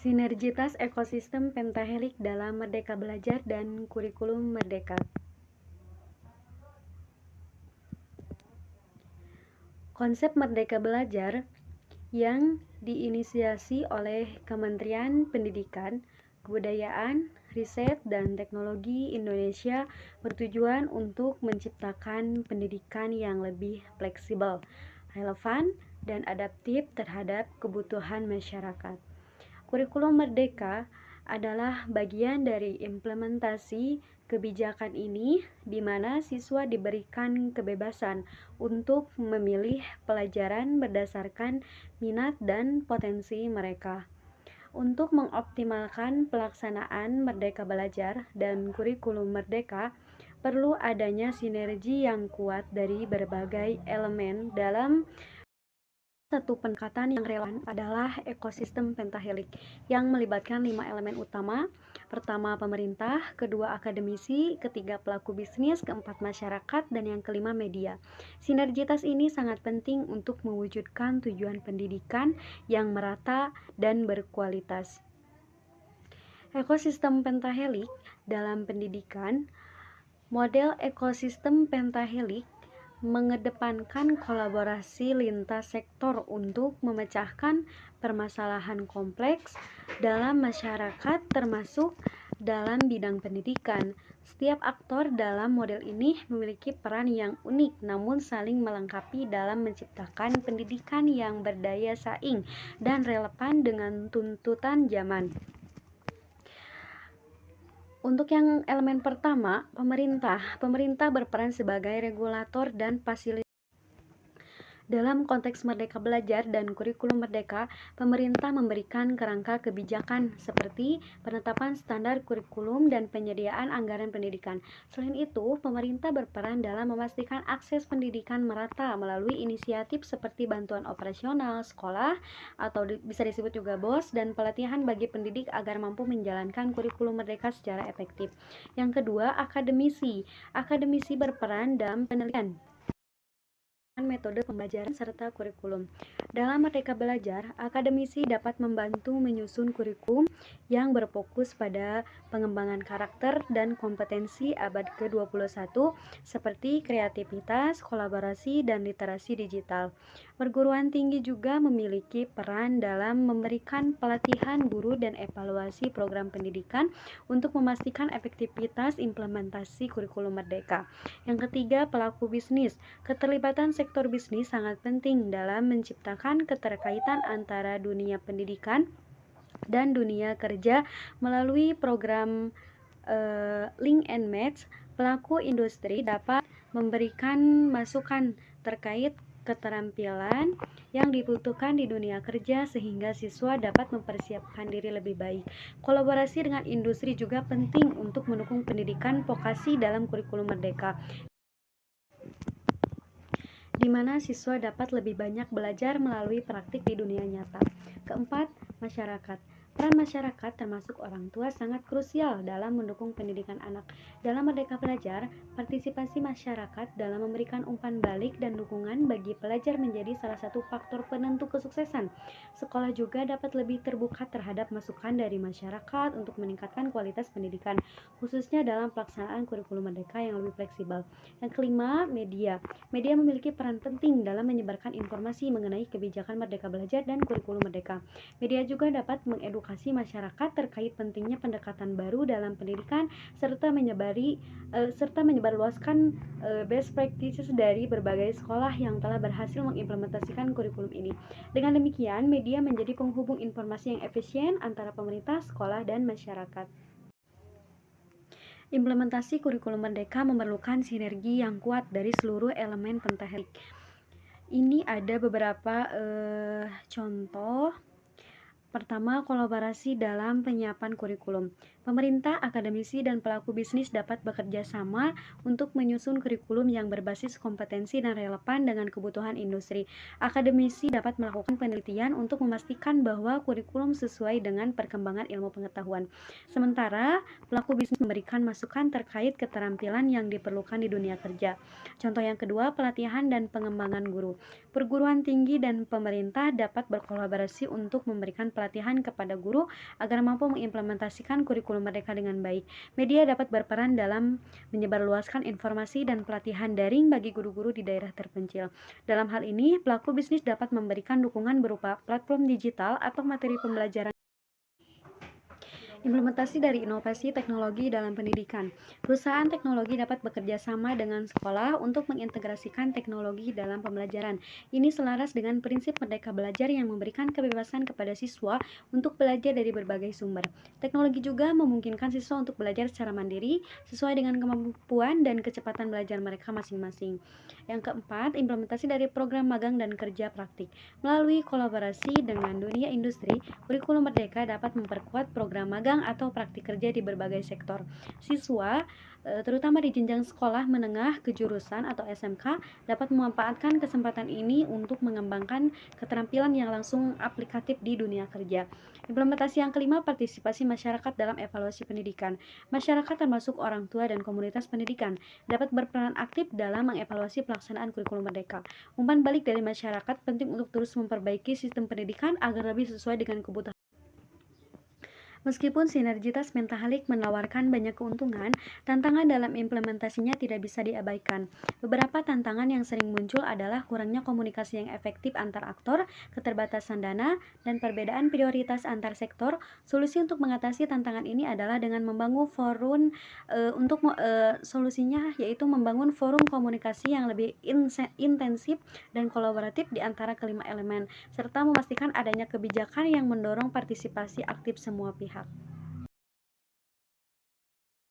Sinergitas ekosistem pentahelik dalam Merdeka Belajar dan Kurikulum Merdeka. Konsep Merdeka Belajar yang diinisiasi oleh Kementerian Pendidikan, Kebudayaan, Riset, dan Teknologi Indonesia bertujuan untuk menciptakan pendidikan yang lebih fleksibel, relevan, dan adaptif terhadap kebutuhan masyarakat. Kurikulum Merdeka adalah bagian dari implementasi kebijakan ini, di mana siswa diberikan kebebasan untuk memilih pelajaran berdasarkan minat dan potensi mereka. Untuk mengoptimalkan pelaksanaan Merdeka Belajar dan Kurikulum Merdeka, perlu adanya sinergi yang kuat dari berbagai elemen dalam satu pendekatan yang relevan adalah ekosistem pentahelik yang melibatkan 5 elemen utama. Pertama, pemerintah, kedua, akademisi, ketiga, pelaku bisnis, keempat, masyarakat, dan yang kelima, media. Sinergitas ini sangat penting untuk mewujudkan tujuan pendidikan yang merata dan berkualitas. Ekosistem pentahelik dalam pendidikan. Model ekosistem pentahelik mengedepankan kolaborasi lintas sektor untuk memecahkan permasalahan kompleks dalam masyarakat termasuk dalam bidang pendidikan. Setiap aktor dalam model ini memiliki peran yang unik namun saling melengkapi dalam menciptakan pendidikan yang berdaya saing dan relevan dengan tuntutan zaman. Untuk yang elemen pertama, pemerintah berperan sebagai regulator dan fasilitator. Dalam konteks Merdeka Belajar dan Kurikulum Merdeka, pemerintah memberikan kerangka kebijakan seperti penetapan standar kurikulum dan penyediaan anggaran pendidikan. Selain itu, pemerintah berperan dalam memastikan akses pendidikan merata melalui inisiatif seperti bantuan operasional sekolah atau bisa disebut juga BOS dan pelatihan bagi pendidik agar mampu menjalankan kurikulum merdeka secara efektif. Yang kedua, akademisi. Akademisi berperan dalam penelitian metode pembelajaran serta kurikulum. Dalam Merdeka Belajar, akademisi dapat membantu menyusun kurikulum yang berfokus pada pengembangan karakter dan kompetensi abad ke-21 seperti kreativitas, kolaborasi, dan literasi digital. Perguruan tinggi juga memiliki peran dalam memberikan pelatihan guru dan evaluasi program pendidikan untuk memastikan efektivitas implementasi kurikulum merdeka. Yang ketiga, pelaku bisnis. Keterlibatan sektor bisnis sangat penting dalam menciptakan keterkaitan antara dunia pendidikan dan dunia kerja melalui program Link and Match. Pelaku industri dapat memberikan masukan terkait keterampilan yang dibutuhkan di dunia kerja sehingga siswa dapat mempersiapkan diri lebih baik. Kolaborasi dengan industri juga penting untuk mendukung pendidikan vokasi dalam kurikulum merdeka, di mana siswa dapat lebih banyak belajar melalui praktik di dunia nyata. Keempat, masyarakat. Peran masyarakat termasuk orang tua sangat krusial dalam mendukung pendidikan anak. Dalam Merdeka Belajar, partisipasi masyarakat dalam memberikan umpan balik dan dukungan bagi pelajar menjadi salah satu faktor penentu kesuksesan. Sekolah juga dapat lebih terbuka terhadap masukan dari masyarakat untuk meningkatkan kualitas pendidikan, khususnya dalam pelaksanaan kurikulum merdeka yang lebih fleksibel. Yang kelima, media. Media memiliki peran penting dalam menyebarkan informasi mengenai kebijakan Merdeka Belajar dan kurikulum merdeka. Media juga dapat mengedukasi masyarakat terkait pentingnya pendekatan baru dalam pendidikan serta menyebarluaskan best practices dari berbagai sekolah yang telah berhasil mengimplementasikan kurikulum ini. Dengan demikian, media menjadi penghubung informasi yang efisien antara pemerintah, sekolah, dan masyarakat. Implementasi kurikulum merdeka memerlukan sinergi yang kuat dari seluruh elemen pentahelik. Ini ada beberapa contoh. Pertama, kolaborasi dalam penyiapan kurikulum. Pemerintah, akademisi, dan pelaku bisnis dapat bekerja sama untuk menyusun kurikulum yang berbasis kompetensi dan relevan dengan kebutuhan industri. Akademisi dapat melakukan penelitian untuk memastikan bahwa kurikulum sesuai dengan perkembangan ilmu pengetahuan. Sementara, pelaku bisnis memberikan masukan terkait keterampilan yang diperlukan di dunia kerja. Contoh yang kedua, pelatihan dan pengembangan guru. Perguruan tinggi dan pemerintah dapat berkolaborasi untuk memberikan pelatihan pelatihan kepada guru agar mampu mengimplementasikan kurikulum Merdeka dengan baik. Media dapat berperan dalam menyebarluaskan informasi dan pelatihan daring bagi guru-guru di daerah terpencil. Dalam hal ini, pelaku bisnis dapat memberikan dukungan berupa platform digital atau materi pembelajaran. Implementasi dari inovasi teknologi dalam pendidikan. Perusahaan teknologi dapat bekerja sama dengan sekolah untuk mengintegrasikan teknologi dalam pembelajaran. Ini selaras dengan prinsip Merdeka Belajar yang memberikan kebebasan kepada siswa untuk belajar dari berbagai sumber. Teknologi juga memungkinkan siswa untuk belajar secara mandiri sesuai dengan kemampuan dan kecepatan belajar mereka masing-masing. Yang keempat, implementasi dari program magang dan kerja praktik. Melalui kolaborasi dengan dunia industri, kurikulum Merdeka dapat memperkuat program magang atau praktik kerja di berbagai sektor. Siswa, terutama di jenjang sekolah menengah kejurusan atau SMK, dapat memanfaatkan kesempatan ini untuk mengembangkan keterampilan yang langsung aplikatif di dunia kerja. Implementasi yang kelima, partisipasi masyarakat dalam evaluasi pendidikan. Masyarakat termasuk orang tua dan komunitas pendidikan dapat berperan aktif dalam mengevaluasi pelaksanaan kurikulum Merdeka. Umpan balik dari masyarakat penting untuk terus memperbaiki sistem pendidikan agar lebih sesuai dengan kebutuhan. Meskipun sinergitas Mentahalik menawarkan banyak keuntungan, tantangan dalam implementasinya tidak bisa diabaikan. Beberapa tantangan yang sering muncul adalah kurangnya komunikasi yang efektif antar aktor, keterbatasan dana, dan perbedaan prioritas antar sektor. Solusi untuk mengatasi tantangan ini adalah dengan membangun forum solusinya yaitu membangun forum komunikasi yang lebih intensif dan kolaboratif di antara kelima elemen, serta memastikan adanya kebijakan yang mendorong partisipasi aktif semua pihak.